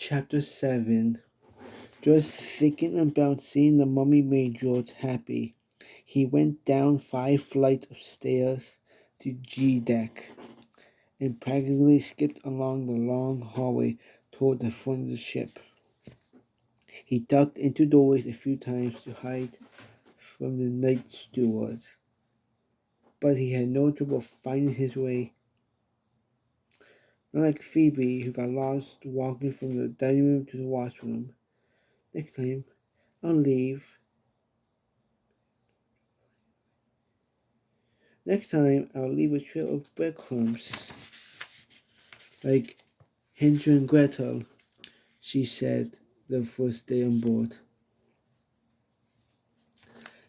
Chapter 7. Just thinking about seeing the mummy made George happy. He went down 5 flights of stairs to G deck and practically skipped along the long hallway toward the front of the ship. He ducked into doorways a few times to hide from the night stewards, but he had no trouble finding his way. Not like Phoebe, who got lost walking from the dining room to the washroom. Next time, I'll leave. Next time, I'll leave a trail of breadcrumbs, like Hansel and Gretel, she said the first day on board.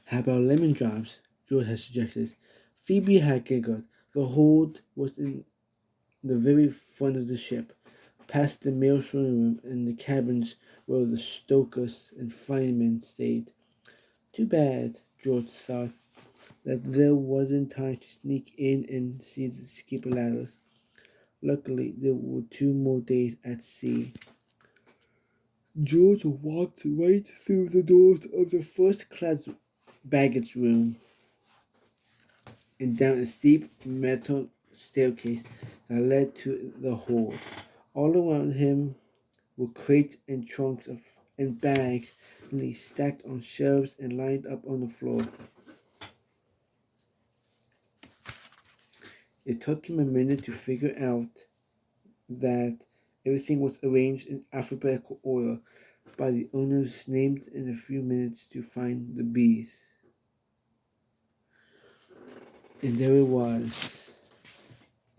How about lemon drops? George had suggested. Phoebe had giggled. The hold was in the very front of the ship, past the mail throwing room and the cabins where the stokers and firemen stayed. Too bad, George thought, that there wasn't time to sneak in and see the skipper ladders. Luckily, there were 2 more days at sea. George walked right through the doors of the first-class baggage room and down a steep metal staircase that led to the hold. All around him were crates and trunks and bags neatly stacked on shelves and lined up on the floor. It took him a minute to figure out that everything was arranged in alphabetical order by the owner's names and a few minutes to find the bees. And there it was,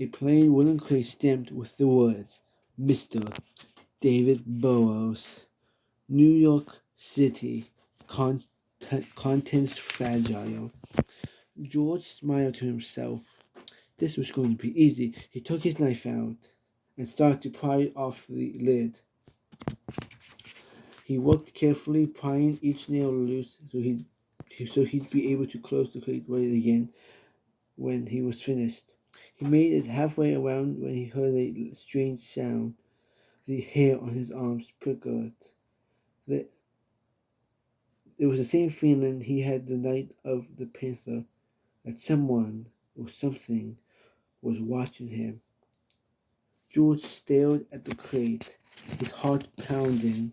a plain wooden crate stamped with the words, Mr. David Burroughs, New York City, contents fragile. George smiled to himself. This was going to be easy. He took his knife out and started to pry off the lid. He worked carefully, prying each nail loose so he'd be able to close the crate right again when he was finished. He made it halfway around when he heard a strange sound. The hair on his arms prickled. It was the same feeling he had the night of the panther, that someone or something was watching him. George stared at the crate, his heart pounding,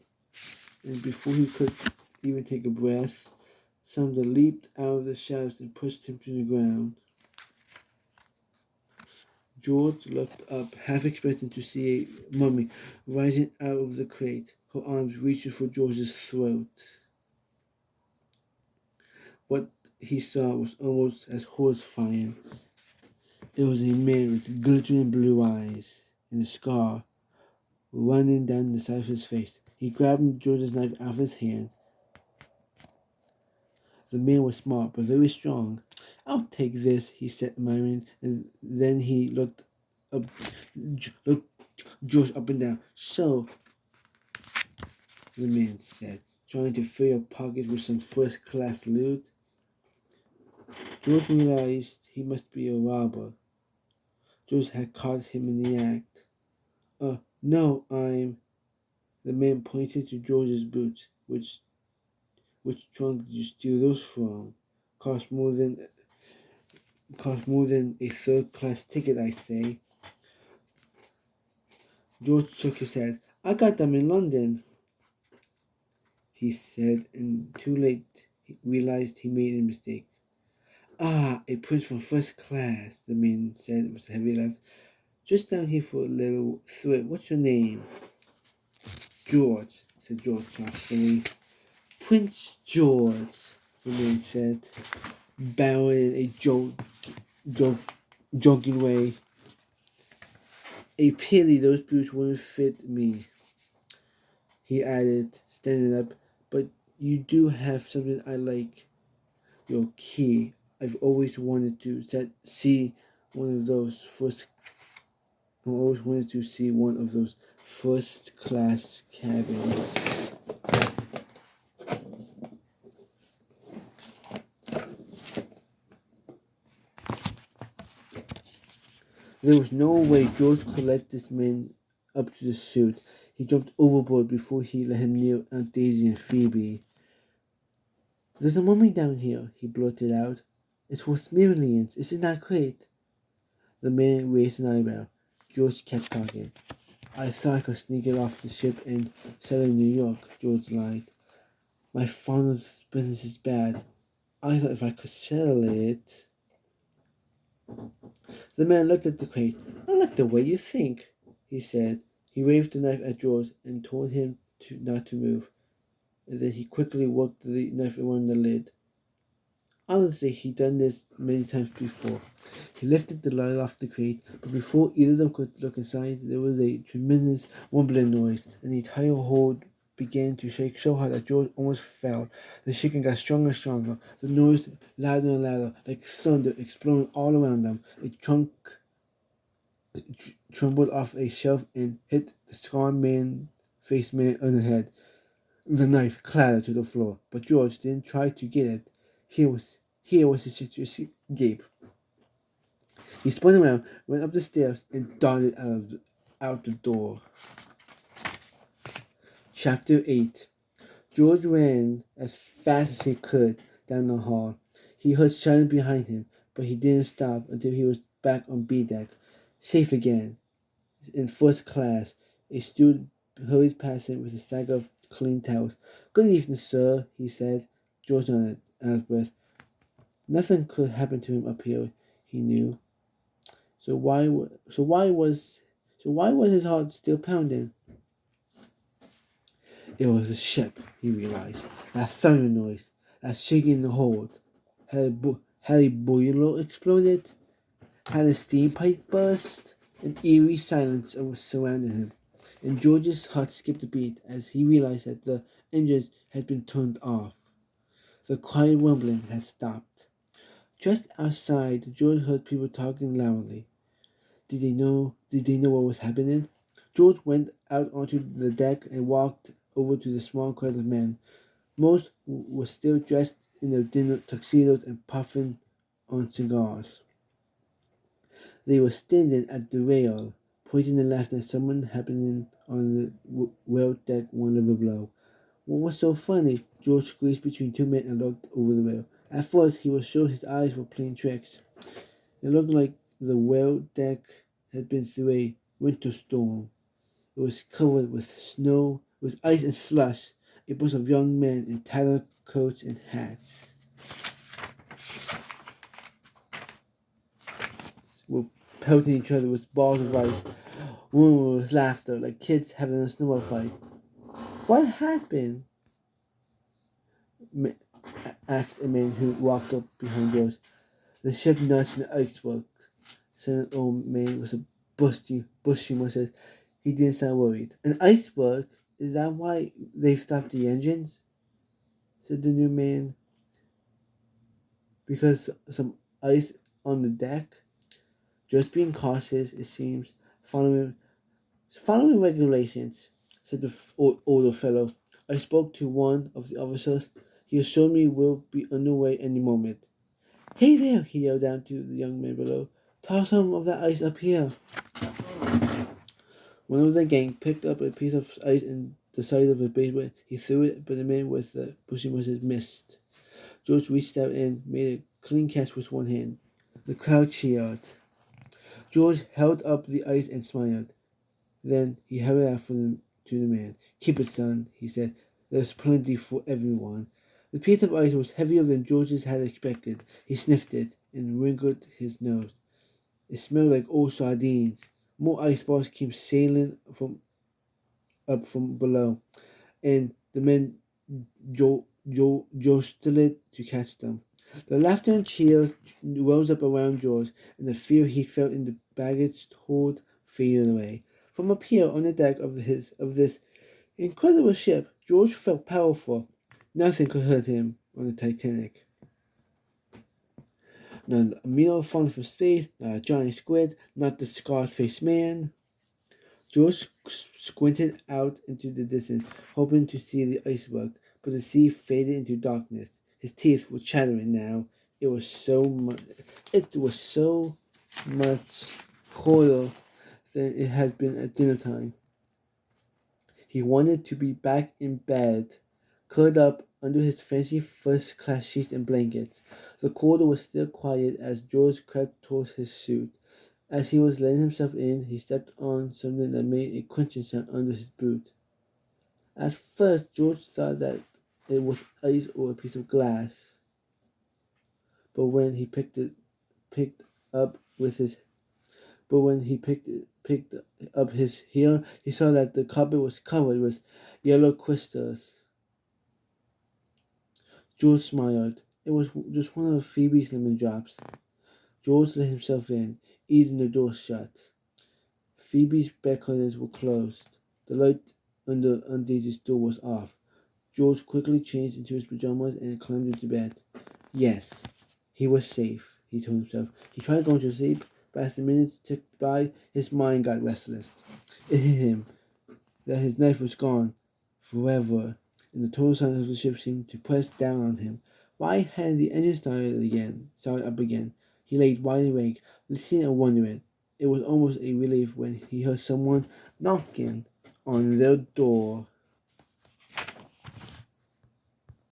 and before he could even take a breath, something leaped out of the shadows and pushed him to the ground. George looked up, half expecting to see a mummy rising out of the crate, her arms reaching for George's throat. What he saw was almost as horrifying. It was a man with glittering blue eyes and a scar running down the side of his face. He grabbed George's knife out of his hand. The man was smart, but very strong. "I'll take this," he said, admiring, and then he looked George up and down. "So," the man said, trying to fill your pockets with some first-class loot. George realized he must be a robber. George had caught him in the act. No, I'm..." The man pointed to George's boots. Which trunk did you steal those from? Cost more than a third-class ticket, I say. George shook his head. "I got them in London," he said, and too late he realized he made a mistake. "Ah, a prince from first class," the man said with a heavy laugh. "Just down here for a little thrill. What's your name?" "George," said George softly. "Prince George," the man said, bowing in a joking way. "A pity those boots wouldn't fit me," he added, standing up. "But you do have something I like. Your key. I've always wanted to see one of those first. I always wanted to see one of those first-class cabins." There was no way George could let this man up to the suit. He jumped overboard before he let him near Aunt Daisy and Phoebe. "There's a mummy down here," he blurted out. "It's worth millions. Isn't that great?" The man raised an eyebrow. George kept talking. "I thought I could sneak it off the ship and sell it in New York," George lied. "My father's business is bad. I thought if I could sell it..." The man looked at the crate. "I like the way you think," he said. He waved the knife at George and told him not to move. And then he quickly worked the knife around the lid. Honestly, he'd done this many times before. He lifted the lid off the crate, but before either of them could look inside, there was a tremendous rumbling noise, and the entire hold began to shake so hard that George almost fell. The shaking got stronger and stronger, the noise louder and louder, like thunder exploding all around them. A trunk trembled off a shelf and hit the scar-faced man on the head. The knife clattered to the floor, but George didn't try to get it. Here was his escape. He spun around, went up the stairs, and darted out the door. Chapter 8. George ran as fast as he could down the hall. He heard shouting behind him, but he didn't stop until he was back on B deck, safe again. In first class, a steward hurried past him with a stack of clean towels. "Good evening, sir," he said. George nodded, out of breath. Nothing could happen to him up here, he knew. So why was his heart still pounding? It was a ship, he realized. That thunder noise, that shaking in the hold. Had a boiler exploded? Had a steam pipe burst? An eerie silence surrounded him, and George's heart skipped a beat as he realized that the engines had been turned off. The quiet rumbling had stopped. Just outside, George heard people talking loudly. Did they know what was happening? George went out onto the deck and walked over to the small crowd of men. Most were still dressed in their dinner tuxedos and puffing on cigars. They were standing at the rail, pointing and laughing at someone happening on the well deck one level below. What was so funny? George squeezed between two men and looked over the rail. At first, he was sure his eyes were playing tricks. It looked like the well deck had been through a winter storm. It was covered with snow, with ice and slush. A bunch of young men in tattered coats and hats were pelting each other with balls of ice. Women with laughter, like kids having a snowball fight. "What happened?" asked a man who walked up behind George. "The ship nuts in the iceberg," said an old man with a bushy mustache. He didn't sound worried. "An iceberg? Is that why they've stopped the engines?" said the new man. "Because some ice on the deck?" "Just being cautious, it seems. Following regulations," said the older fellow. "I spoke to one of the officers. He assured me we'll be underway any moment." "Hey there," he yelled down to the young man below. "Toss some of that ice up here." One of the gang picked up a piece of ice in the side of a basement. He threw it, but the man with the bushy mustache missed. George reached out and made a clean catch with one hand. The crowd cheered. George held up the ice and smiled. Then he held it out to the man. "Keep it, son," he said. "There's plenty for everyone." The piece of ice was heavier than George had expected. He sniffed it and wrinkled his nose. It smelled like old sardines. More ice balls came sailing from below, and the men jostled to catch them. The laughter and cheers rose up around George, and the fear he felt in the baggage hold faded away. From up here on the deck of this incredible ship, George felt powerful. Nothing could hurt him on the Titanic. Not a meal falling from space, not a giant squid, not the scar-faced man. George squinted out into the distance, hoping to see the iceberg, but the sea faded into darkness. His teeth were chattering now. It was so much colder than it had been at dinner time. He wanted to be back in bed, curled up under his fancy first-class sheets and blankets. The corridor was still quiet as George crept towards his suit. As he was letting himself in, he stepped on something that made a crunching sound under his boot. At first, George thought that it was ice or a piece of glass, but when he picked up with his but when he picked up his heel, he saw that the carpet was covered with yellow crystals. George smiled. It was just one of Phoebe's lemon drops. George let himself in, easing the door shut. Phoebe's bed curtains were closed. The light under Aunt Daisy's door was off. George quickly changed into his pajamas and climbed into bed. Yes, he was safe, he told himself. He tried going to sleep, but as the minutes ticked by, his mind got restless. It hit him that his knife was gone forever, and the total silence of the ship seemed to press down on him. Why hadn't the engine started up again? He lay wide awake, listening and wondering. It was almost a relief when he heard someone knocking on their door.